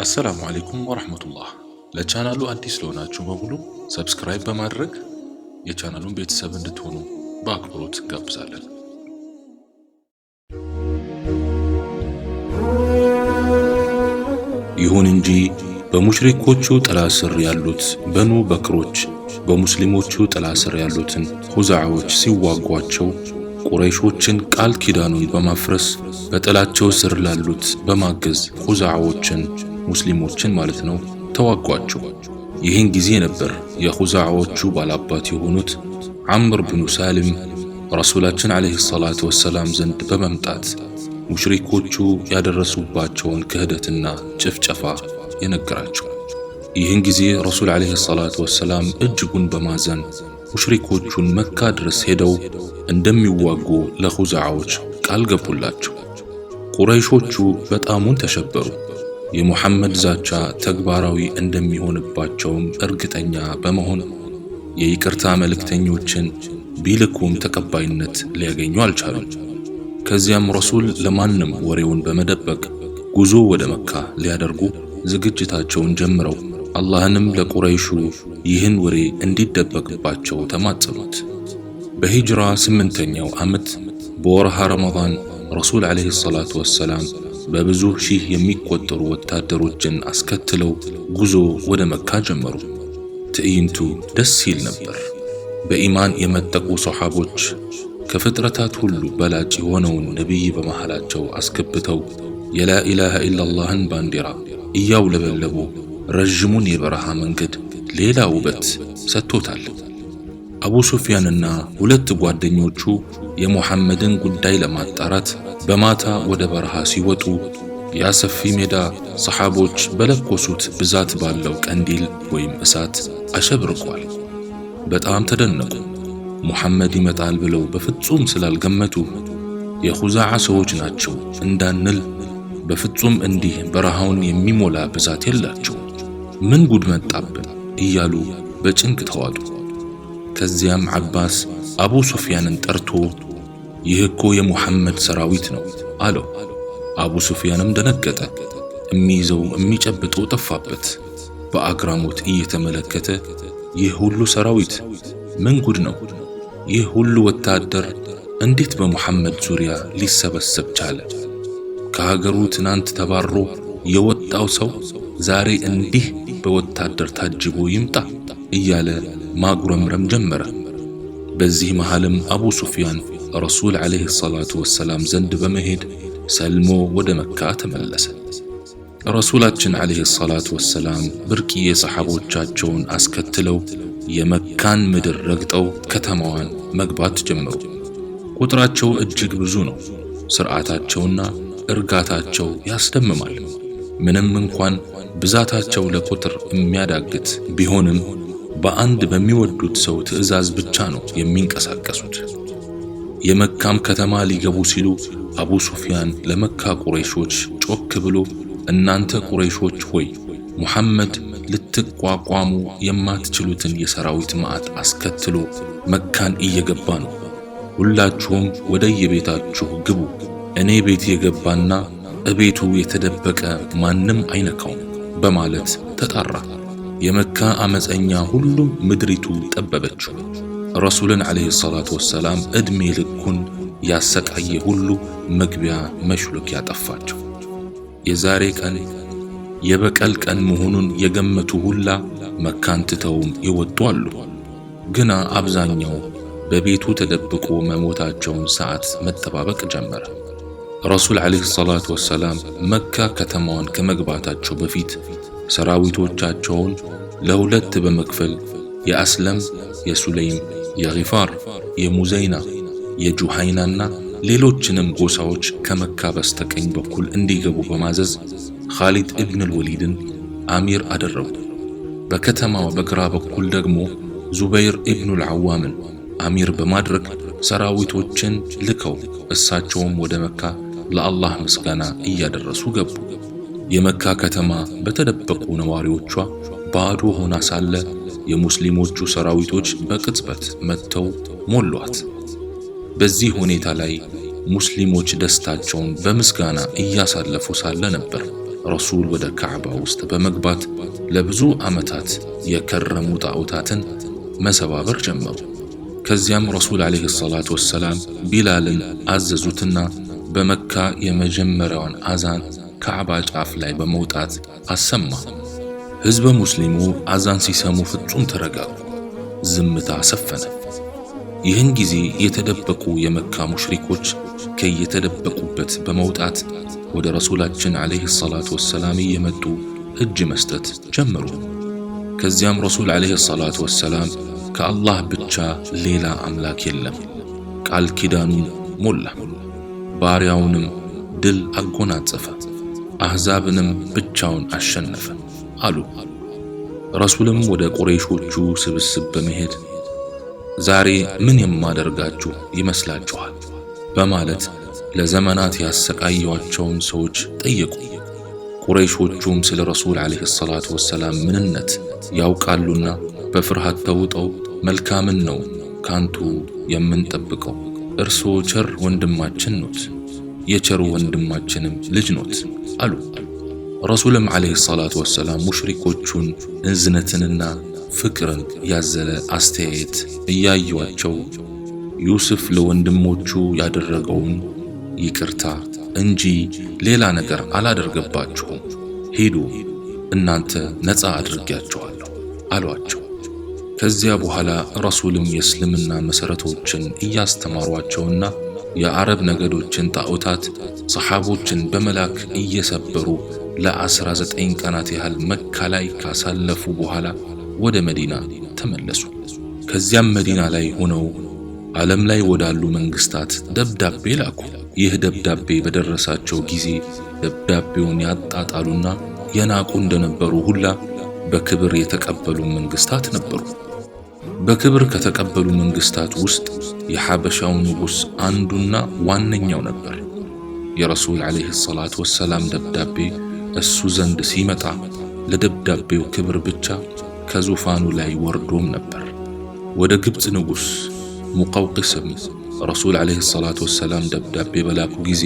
አሰላሙ አለይኩም ወራህመቱላህ። ለቻናሉ አዲስ ለሆናችሁ በሙሉ ሰብስክራይብ በማድረግ የቻናሉን ቤተሰብ እንድትሆኑ በአክብሮት እንጋብዛለን። ይሁን እንጂ በሙሽሪኮቹ ጥላ ስር ያሉት በኑ በክሮች በሙስሊሞቹ ጥላ ስር ያሉትን ኹዛዓዎች ሲዋጓቸው ቁረይሾችን ቃል ኪዳኑን በማፍረስ በጥላቸው ስር ላሉት በማገዝ ኹዛዓዎችን ሙስሊሞችን ማለት ነው ተዋጓቸው። ይህን ጊዜ ነበር የኹዛዓዎቹ ባላባት የሆኑት ዐምር ብኑ ሳልም ረሱላችን ዓለይሂ ሰላቱ ወሰላም ዘንድ በመምጣት ሙሽሪኮቹ ያደረሱባቸውን ክህደትና ጭፍጨፋ የነገራቸው። ይህን ጊዜ ረሱል ዓለይሂ ሰላቱ ወሰላም እጅጉን በማዘን ሙሽሪኮቹን መካ ድረስ ሄደው እንደሚዋጉ ለኹዛዓዎች ቃል ገቡላቸው። ቁረይሾቹ በጣሙን ተሸበሩ። የሙሐመድ ዛቻ ተግባራዊ እንደሚሆንባቸውም እርግጠኛ በመሆን የይቅርታ መልእክተኞችን ቢልኩም ተቀባይነት ሊያገኙ አልቻሉም። ከዚያም ረሱል ለማንም ወሬውን በመደበቅ ጉዞ ወደ መካ ሊያደርጉ ዝግጅታቸውን ጀምረው አላህንም ለቁረይሹ ይህን ወሬ እንዲደበቅባቸው ተማጸኑት። በሂጅራ 8ኛው ዓመት በወርሃ ረመዳን ረሱል ዓለይሂ ሰላቱ ወሰላም በብዙ ሺህ የሚቆጠሩ ወታደሮችን አስከትለው ጉዞ ወደ መካ ጀመሩ። ትዕይንቱ ደስ ይል ነበር። በኢማን የመጠቁ ሶሐቦች ከፍጥረታት ሁሉ በላጭ የሆነውን ነቢይ በመሃላቸው አስገብተው የላኢላሃ ኢላላህን ባንዲራ እያውለበለቡ ረዥሙን የበረሃ መንገድ ሌላ ውበት ሰጥቶታል። አቡ ሱፊያንና ሁለት ጓደኞቹ የሙሐመድን ጉዳይ ለማጣራት በማታ ወደ በረሃ ሲወጡ ያ ሰፊ ሜዳ ሰሐቦች በለኮሱት ብዛት ባለው ቀንዲል ወይም እሳት አሸብርቋል። በጣም ተደነቁ። ሙሐመድ ይመጣል ብለው በፍጹም ስላልገመቱ የኹዛዓ ሰዎች ናቸው እንዳንል በፍጹም እንዲህ በረሃውን የሚሞላ ብዛት የላቸው፣ ምን ጉድ መጣብን እያሉ በጭንቅ ተዋጡ። ከዚያም ዓባስ አቡ ሱፊያንን ጠርቶ ይህ እኮ የሙሐመድ ሰራዊት ነው አለው። አቡ ሱፊያንም ደነገጠ። የሚይዘው የሚጨብጠው ጠፋበት። በአግራሞት እየተመለከተ ይህ ሁሉ ሰራዊት ምን ጉድ ነው? ይህ ሁሉ ወታደር እንዴት በሙሐመድ ዙሪያ ሊሰበሰብ ቻለ? ከሀገሩ ትናንት ተባሮ የወጣው ሰው ዛሬ እንዲህ በወታደር ታጅቦ ይምጣ እያለ ማጉረምረም ጀመረ። በዚህ መሃልም አቡ ሱፊያን ረሱል ዓለይሂ ሰላቱ ወሰላም ዘንድ በመሄድ ሰልሞ ወደ መካ ተመለሰ። ረሱላችን ዓለይሂ ሰላቱ ወሰላም ብርቅዬ ሰሐቦቻቸውን አስከትለው የመካን ምድር ረግጠው ከተማዋን መግባት ጀመሩ። ቁጥራቸው እጅግ ብዙ ነው። ሥርዓታቸውና እርጋታቸው ያስደምማል። ምንም እንኳን ብዛታቸው ለቁጥር የሚያዳግት ቢሆንም በአንድ በሚወዱት ሰው ትዕዛዝ ብቻ ነው የሚንቀሳቀሱት። የመካም ከተማ ሊገቡ ሲሉ አቡ ሱፊያን ለመካ ቁረይሾች ጮክ ብሎ እናንተ ቁረይሾች ሆይ ሙሐመድ ልትቋቋሙ የማትችሉትን የሰራዊት ማዕት አስከትሎ መካን እየገባ ነው። ሁላችሁም ወደ የቤታችሁ ግቡ። እኔ ቤት የገባና እቤቱ የተደበቀ ማንም አይነካውም በማለት ተጣራ። የመካ አመፀኛ ሁሉ ምድሪቱ ጠበበችው። ረሱልን ዓለይሂ ሰላቱ ወሰላም ዕድሜ ልኩን ያሰቃየ ሁሉ መግቢያ መሽሎኪያ ጠፋቸው። የዛሬ ቀን የበቀል ቀን መሆኑን የገመቱ ሁላ መካን ትተውም ይወጡ አሉ። ግና አብዛኛው በቤቱ ተደብቆ መሞታቸውን ሰዓት መጠባበቅ ጀመረ። ረሱል ዓለይሂ ሰላቱ ወሰላም መካ ከተማዋን ከመግባታቸው በፊት ሰራዊቶቻቸውን ለሁለት በመክፈል የአስለም፣ የሱለይም፣ የጊፋር፣ የሙዘይና፣ የጁሃይናና ሌሎችንም ጎሳዎች ከመካ በስተቀኝ በኩል እንዲገቡ በማዘዝ ኻሊድ ኢብን አልወሊድን አሚር አደረጉ። በከተማው በግራ በኩል ደግሞ ዙበይር ኢብኑ አልዓዋምን አሚር በማድረግ ሰራዊቶችን ልከው እሳቸውም ወደ መካ ለአላህ ምስጋና እያደረሱ ገቡ። የመካ ከተማ በተደበቁ ነዋሪዎቿ ባዶ ሆና ሳለ የሙስሊሞቹ ሰራዊቶች በቅጽበት መጥተው ሞሏት። በዚህ ሁኔታ ላይ ሙስሊሞች ደስታቸውን በምስጋና እያሳለፉ ሳለ ነበር ረሱል ወደ ካዕባ ውስጥ በመግባት ለብዙ ዓመታት የከረሙ ጣዖታትን መሰባበር ጀመሩ። ከዚያም ረሱል ዓለይሂ ሰላቱ ወሰላም ቢላልን አዘዙትና በመካ የመጀመሪያውን አዛን ካዕባ ጫፍ ላይ በመውጣት አሰማ። ሕዝበ ሙስሊሙ አዛን ሲሰሙ ፍጹም ተረጋጉ፣ ዝምታ ሰፈነ። ይህን ጊዜ የተደበቁ የመካ ሙሽሪኮች ከየተደበቁበት በመውጣት ወደ ረሱላችን ዓለይሂ ሰላቱ ወሰላም እየመጡ እጅ መስጠት ጀመሩ። ከዚያም ረሱል ዓለይሂ ሰላቱ ወሰላም ከአላህ ብቻ ሌላ አምላክ የለም ቃል ኪዳኑን ሞላ፣ ባሪያውንም ድል አጎናጸፈ፣ አሕዛብንም ብቻውን አሸነፈ አሉ። ረሱልም ወደ ቁረይሾቹ ስብስብ በመሄድ ዛሬ ምን የማደርጋችሁ ይመስላችኋል? በማለት ለዘመናት ያሰቃዩዋቸውን ሰዎች ጠየቁ። ቁረይሾቹም ስለ ረሱል ዓለይሂ ሰላቱ ወሰላም ምንነት ያውቃሉና በፍርሃት ተውጠው መልካምን ነው ካንቱ የምንጠብቀው፣ እርስዎ ቸር ወንድማችን ኖት፣ የቸሩ ወንድማችንም ልጅ ኖት አሉ። ረሱልም ዓለይሂ ሰላቱ ወሰላም ሙሽሪኮቹን እዝነትንና ፍቅርን ያዘለ አስተያየት እያዩዋቸው ዩሱፍ ለወንድሞቹ ያደረገውን ይቅርታ እንጂ ሌላ ነገር አላደርገባችሁም፣ ሂዱ እናንተ ነፃ አድርጌያችኋለሁ አሏቸው። ከዚያ በኋላ ረሱልም የእስልምና መሠረቶችን እያስተማሯቸውና የአረብ ነገዶችን ጣዖታት ሰሓቦችን በመላክ እየሰበሩ ለ19 ቀናት ያህል መካ ላይ ካሳለፉ በኋላ ወደ መዲና ተመለሱ። ከዚያም መዲና ላይ ሆነው ዓለም ላይ ወዳሉ መንግስታት ደብዳቤ ላኩ። ይህ ደብዳቤ በደረሳቸው ጊዜ ደብዳቤውን ያጣጣሉና የናቁ እንደነበሩ ሁላ በክብር የተቀበሉ መንግስታት ነበሩ። በክብር ከተቀበሉ መንግስታት ውስጥ የሐበሻው ንጉሥ አንዱና ዋነኛው ነበር። የረሱል ዓለይሂ ሰላቱ ወሰላም ደብዳቤ እሱ ዘንድ ሲመጣ ለደብዳቤው ክብር ብቻ ከዙፋኑ ላይ ወርዶም ነበር። ወደ ግብፅ ንጉሥ ሙቀውቅስም ረሱል ዓለይሂ ሰላቱ ወሰላም ደብዳቤ በላኩ ጊዜ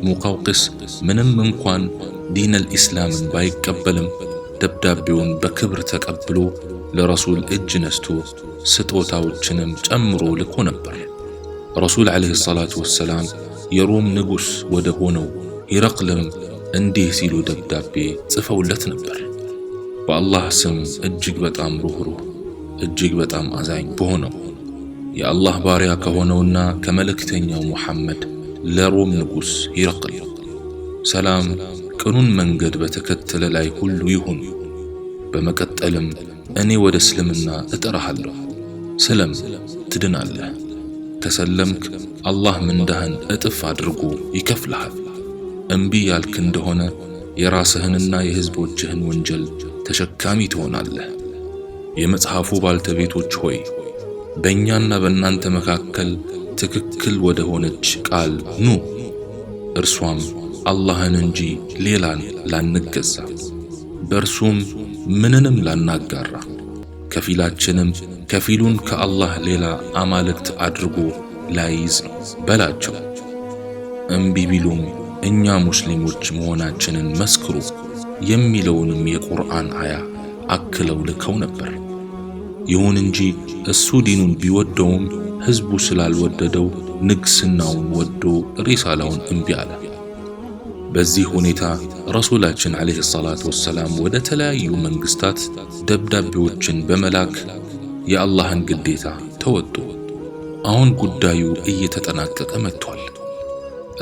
ሙቀውቅስ ምንም እንኳን ዲነል ኢስላምን ባይቀበልም ደብዳቤውን በክብር ተቀብሎ ለረሱል እጅ ነስቶ ስጦታዎችንም ጨምሮ ልኮ ነበር። ረሱል ዓለይሂ ሰላቱ ወሰላም የሮም ንጉሥ ወደ ሆነው ሂረቅልም እንዲህ ሲሉ ደብዳቤ ጽፈውለት ነበር። በአላህ ስም እጅግ በጣም ሩህሩህ እጅግ በጣም አዛኝ በሆነው የአላህ ባሪያ ከሆነውና ከመልእክተኛው ሙሐመድ ለሮም ንጉሥ ሂረቅል ሰላም ቅኑን መንገድ በተከተለ ላይ ሁሉ ይሁን። በመቀጠልም እኔ ወደ እስልምና እጠራሃለሁ፣ ስለም ትድናለህ፣ ከሰለምክ አላህ ምንዳህን እጥፍ አድርጎ ይከፍልሃል። እምቢ ያልክ እንደሆነ የራስህንና የሕዝቦችህን ወንጀል ተሸካሚ ትሆናለህ። የመጽሐፉ ባልተቤቶች ሆይ በእኛና በእናንተ መካከል ትክክል ወደ ሆነች ቃል ኑ፣ እርሷም አላህን እንጂ ሌላን ላንገዛ፣ በእርሱም ምንንም ላናጋራ፣ ከፊላችንም ከፊሉን ከአላህ ሌላ አማልክት አድርጎ ላይዝ በላቸው። እምቢ ቢሉም እኛ ሙስሊሞች መሆናችንን መስክሩ የሚለውንም የቁርአን አያ አክለው ልከው ነበር። ይሁን እንጂ እሱ ዲኑን ቢወደውም ሕዝቡ ስላልወደደው ንግስናውን ወዶ ሪሳላውን እምቢ አለ። በዚህ ሁኔታ ረሱላችን ዓለይሂ ሰላቱ ወሰላም ወደ ተለያዩ መንግስታት ደብዳቤዎችን በመላክ የአላህን ግዴታ ተወጡ። አሁን ጉዳዩ እየተጠናቀቀ መጥቷል።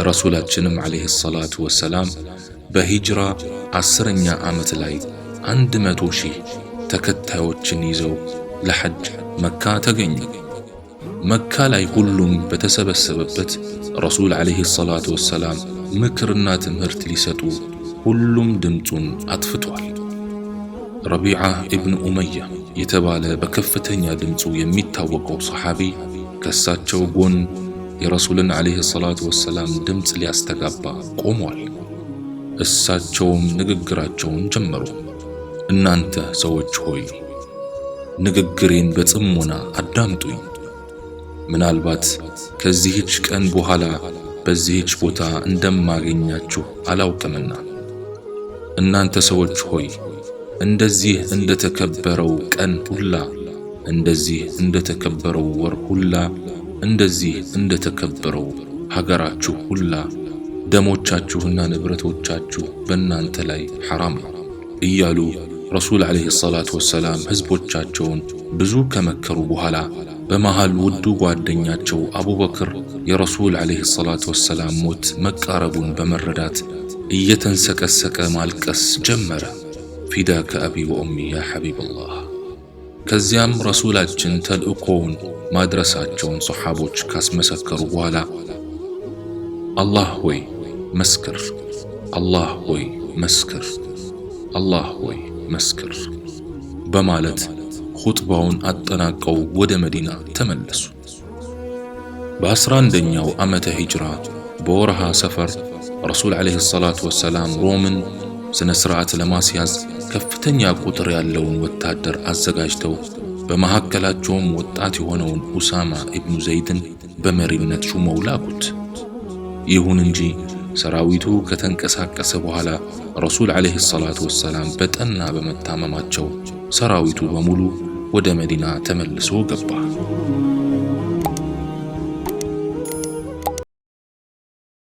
ረሱላችንም ዓለይሂ ሰላቱ ወሰላም በሂጅራ 10ኛ ዓመት ላይ 100,000 ተከታዮችን ይዘው ለሐጅ መካ ተገኙ። መካ ላይ ሁሉም በተሰበሰበበት ረሱል ዓለይሂ ሰላቱ ወሰላም ምክርና ትምህርት ሊሰጡ ሁሉም ድምፁን አጥፍቷል። ረቢዓ ኢብኑ ኡመያ የተባለ በከፍተኛ ድምፁ የሚታወቀው ሰሓቢ ከሳቸው ጎን የረሱልን ዓለይሂ ሰላቱ ወሰላም ድምፅ ሊያስተጋባ ቆሟል። እሳቸውም ንግግራቸውን ጀመሩ። እናንተ ሰዎች ሆይ ንግግሬን በጽሞና አዳምጡኝ። ምናልባት ከዚህች ቀን በኋላ በዚህች ቦታ እንደማገኛችሁ አላውቅምና እናንተ ሰዎች ሆይ እንደዚህ እንደተከበረው ቀን ሁላ እንደዚህ እንደተከበረው ወር ሁላ እንደዚህ እንደተከበረው ሀገራችሁ ሁላ ደሞቻችሁና ንብረቶቻችሁ በእናንተ ላይ ሐራም ነው እያሉ ረሱል ዓለይሂ ሰላቱ ወሰላም ህዝቦቻቸውን ብዙ ከመከሩ በኋላ በመሃል ውዱ ጓደኛቸው አቡበክር የረሱል ዓለይሂ ሰላቱ ወሰላም ሞት መቃረቡን በመረዳት እየተንሰቀሰቀ ማልቀስ ጀመረ። ፊዳከ አቢ ወኡሚ ያ ሐቢበላህ። ከዚያም ረሱላችን ተልእኮውን ማድረሳቸውን ሰሓቦች ካስመሰከሩ በኋላ አላህ ሆይ መስክር፣ አላህ ሆይ መስክር፣ አላህ ሆይ መስክር በማለት ኹጥባውን አጠናቀው ወደ መዲና ተመለሱ። በ11ኛው ዓመተ ሂጅራ በወርሃ ሰፈር ረሱል ዓለይሂ ሰላቱ ወሰላም ሮምን ስነ ስርዓት ለማስያዝ ከፍተኛ ቁጥር ያለውን ወታደር አዘጋጅተው በመካከላቸውም ወጣት የሆነውን ኡሳማ ኢብኑ ዘይድን በመሪነት ሹመው ላኩት። ይሁን እንጂ ሰራዊቱ ከተንቀሳቀሰ በኋላ ረሱል ዓለይሂ ሰላቱ ወሰላም በጠና በመታመማቸው ሰራዊቱ በሙሉ ወደ መዲና ተመልሶ ገባ።